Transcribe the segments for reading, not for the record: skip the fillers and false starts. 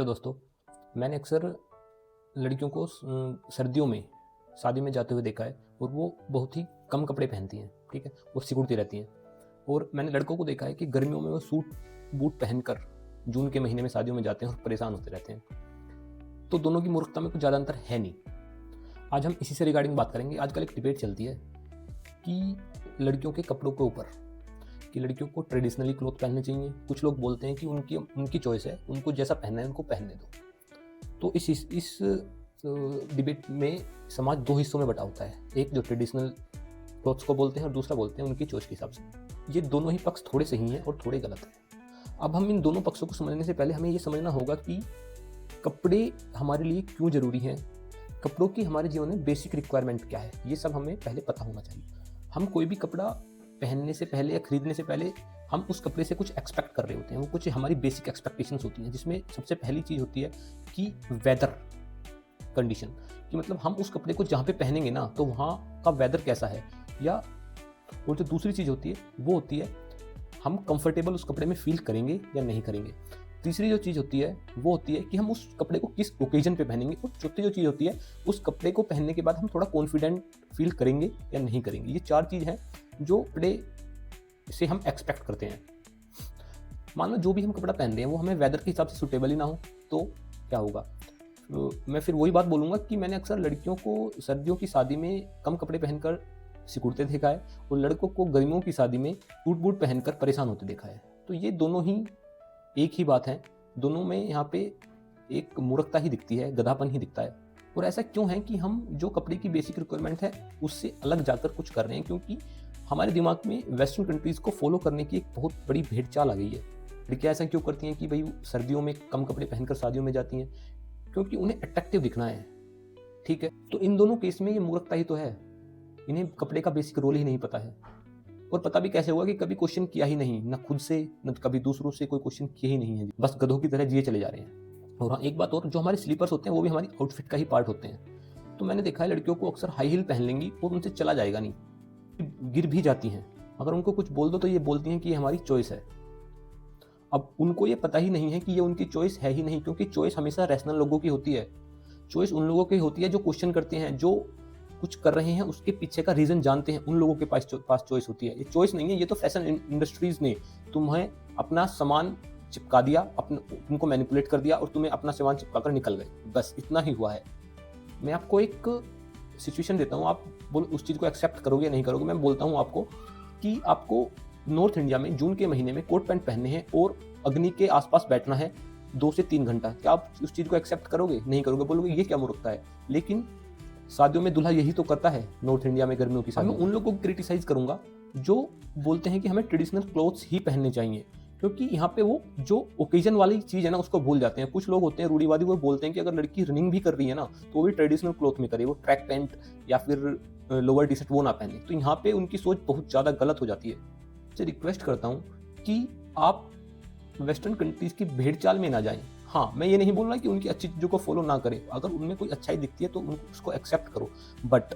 तो दोस्तों, मैंने अक्सर लड़कियों को सर्दियों में शादी में जाते हुए देखा है और वो बहुत ही कम कपड़े पहनती हैं। ठीक है, वो सिकुड़ती रहती हैं। और मैंने लड़कों को देखा है कि गर्मियों में वो सूट बूट पहनकर जून के महीने में शादियों में जाते हैं और परेशान होते रहते हैं। तो दोनों की मूर्खता में कुछ ज़्यादा अंतर है नहीं। आज हम इसी से रिगार्डिंग बात करेंगे। आजकल एक डिबेट चलती है कि लड़कियों के कपड़ों के ऊपर कि लड़कियों को ट्रेडिशनली क्लोथ पहनने चाहिए। कुछ लोग बोलते हैं कि उनकी चॉइस है, उनको जैसा पहनना है उनको पहनने दो। तो इस डिबेट में समाज दो हिस्सों में बटा होता है। एक जो ट्रेडिशनल क्लोथ्स को बोलते हैं और दूसरा बोलते हैं उनकी चॉइस के हिसाब से। ये दोनों ही पक्ष थोड़े सही हैं और थोड़े गलत हैं। अब हम इन दोनों पक्षों को समझने से पहले हमें ये समझना होगा कि कपड़े हमारे लिए क्यों ज़रूरी हैं, कपड़ों की हमारे जीवन में बेसिक रिक्वायरमेंट क्या है, ये सब हमें पहले पता होना चाहिए। हम कोई भी कपड़ा पहनने से पहले या खरीदने से पहले हम उस कपड़े से कुछ एक्सपेक्ट कर रहे होते हैं। वो कुछ हमारी बेसिक एक्सपेक्टेशंस होती हैं, जिसमें सबसे पहली चीज़ होती है कि वेदर कंडीशन, कि मतलब हम उस कपड़े को जहाँ पे पहनेंगे ना तो वहाँ का वेदर कैसा है। या और जो दूसरी चीज़ होती है वो होती है हम कंफर्टेबल उस कपड़े में फील करेंगे या नहीं करेंगे। तीसरी जो चीज़ होती है वो होती है कि हम उस कपड़े को किस ओकेजन पे पहनेंगे। और चौथी जो चीज़ होती है उस कपड़े को पहनने के बाद हम थोड़ा कॉन्फिडेंट फील करेंगे या नहीं करेंगे। ये चार चीज़ हैं जो कपड़े से हम एक्सपेक्ट करते हैं। मान लो जो भी हम कपड़ा पहन रहे हैं वो हमें वेदर के हिसाब से सूटेबल ही ना हो तो क्या होगा। तो मैं फिर वही बात बोलूँगा कि मैंने अक्सर लड़कियों को सर्दियों की शादी में कम कपड़े पहनकर सिकुड़ते देखा है और लड़कों को गर्मियों की शादी में सूट बूट पहनकर परेशान होते देखा है। तो ये दोनों ही एक ही बात है। दोनों में यहाँ पे एक मूर्खता ही दिखती है, गधापन ही दिखता है। और ऐसा क्यों है कि हम जो कपड़े की बेसिक रिक्वायरमेंट है उससे अलग जाकर कुछ कर रहे हैं, क्योंकि हमारे दिमाग में वेस्टर्न कंट्रीज़ को फॉलो करने की एक बहुत बड़ी भेड़ चाल आ गई है। लड़कियाँ ऐसा क्यों करती हैं कि भाई सर्दियों में कम कपड़े पहनकर शादियों में जाती हैं? क्योंकि उन्हें अट्रैक्टिव दिखना है। ठीक है, तो इन दोनों केस में ये मूर्खता ही तो है। इन्हें कपड़े का बेसिक रोल ही नहीं पता है। और पता भी कैसे होगा कि कभी क्वेश्चन किया ही नहीं, ना खुद से न कभी दूसरों से कोई क्वेश्चन किए ही नहीं है, बस गधों की तरह जिए चले जा रहे हैं। और हाँ, एक बात और, जो हमारे स्लीपर्स होते हैं वो भी हमारी आउटफिट का ही पार्ट होते हैं। तो मैंने देखा है लड़कियों को अक्सर हाई हील पहन लेंगी और उनसे चला जाएगा नहीं, गिर भी जाती हैं। अगर उनको कुछ बोल दो तो ये बोलती हैं कि ये हमारी चॉइस है। अब उनको ये पता ही नहीं है कि ये उनकी चॉइस है ही नहीं, क्योंकि चॉइस हमेशा रैशनल लोगों की होती है। चॉइस उन लोगों की होती है जो क्वेश्चन करते हैं, जो कुछ कर रहे हैं उसके पीछे का रीज़न जानते हैं। उन लोगों के पास चॉइस होती है। ये चॉइस नहीं है, ये तो फैशन इंडस्ट्रीज़ ने तुम्हें अपना सामान चिपका दिया, तुमको मैनिपुलेट कर दिया और तुम्हें अपना सामान चिपका कर निकल गए। बस इतना ही हुआ है। मैं आपको एक सिचुएशन देता हूँ, आप उस चीज़ को एक्सेप्ट करोगे या नहीं करोगे। मैं बोलता हूँ आपको कि आपको नॉर्थ इंडिया में जून के महीने में कोट पैंट पहनने हैं और अग्नि के आसपास बैठना है 2 से 3 घंटा। क्या आप उस चीज़ को एक्सेप्ट करोगे? नहीं करोगे, बोलोगे ये क्या मूर्खता है। लेकिन शादियों में दूल्हा यही तो करता है नॉर्थ इंडिया में गर्मियों की शादियों में। मैं उन लोगों को क्रिटिसाइज करूंगा जो बोलते हैं कि हमें ट्रेडिशनल क्लोथ्स ही पहनने चाहिए, क्योंकि यहाँ पे वो जो ओकेजन वाली चीज़ है ना उसको भूल जाते हैं। कुछ लोग होते हैं रूढ़िवादी, वो बोलते हैं कि अगर लड़की रनिंग भी कर रही है ना तो वो भी ट्रेडिशनल क्लोथ में करे, वो ट्रैक पैंट या फिर लोअर टी शर्ट वो ना पहने। तो यहाँ पे उनकी सोच बहुत ज़्यादा गलत हो जाती है। तो रिक्वेस्ट करता हूँ कि आप वेस्टर्न कंट्रीज़ की भेड़ चाल में ना जाएं। हाँ, मैं ये नहीं बोल रहा कि उनकी अच्छी चीज़ों को फॉलो ना करें। अगर उनमें कोई अच्छाई दिखती है तो उसको एक्सेप्ट करो, बट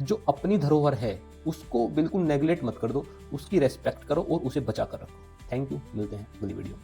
जो अपनी धरोहर है उसको बिल्कुल नेगलेक्ट मत कर दो। उसकी रेस्पेक्ट करो और उसे बचा कर रखो। थैंक यू, मिलते हैं अगली वीडियो में।